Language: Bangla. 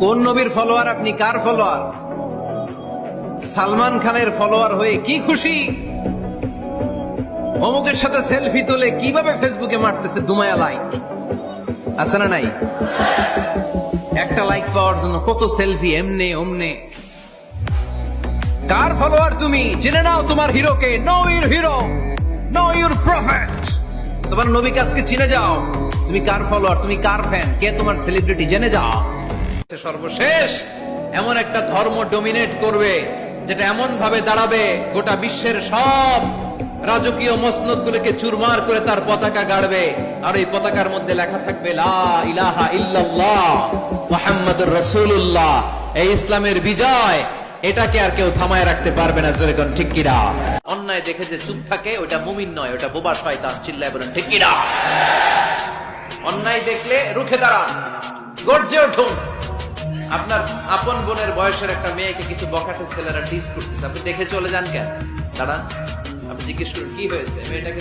কোন নবীর ফলোয়ার আপনি? কার ফলোয়ার? সালমান খানের ফলোয়ার হয়ে কি খুশি? অমুকের সাথে সেলফি তোলে কিভাবে ফেসবুকে মারতেছে দুমায়া লাইক, আছে না নাই? একটা লাইক পাওয়ার জন্য কত সেলফি, এমনে ওমনে। কার ফলোয়ার তুমি? জেনে নাও তোমার হিরোকে। Know your hero, know your prophet. তোমার নবীকে আজকে চিনে যাও। তুমি কার ফলোয়ার, তুমি কার ফ্যান, কে তোমার সেলিব্রিটি, জেনে যাও। সর্বশেষ এমন একটা ধর্ম ডমিনেট করবে যেটা এমন ভাবে দাঁড়াবে গোটা বিশ্বের সব রাজকীয় মসনদ গুলোকে চুরমার করে তার পতাকা গাড়বে, আর এই পতাকার মধ্যে লেখা থাকবে লা ইলাহা ইল্লাল্লাহ মুহাম্মাদুর রাসূলুল্লাহ। এই ইসলামের বিজয়, এটাকে আর কেউ থামায় রাখতে পারবে না। জোরে কোন ঠিক কিনা? অন্যায় দেখে যে চুপ থাকে ওটা মুমিন নয়, ওটা বোবা শয়তান। চিল্লায় বলেন ঠিক কিনা? অন্যায় দেখলে রুখে দাঁড়ান, গর্জে উঠুন। আপনার আপন বোনের বয়সের একটা মেয়েকে কিছু বখাটে ছেলেরা টিজ করতেছে, আপনি দেখে চলে যান কেন? দাঁড়ান, আপনি জিজ্ঞেস করুন কি হয়েছে মেয়েটাকে।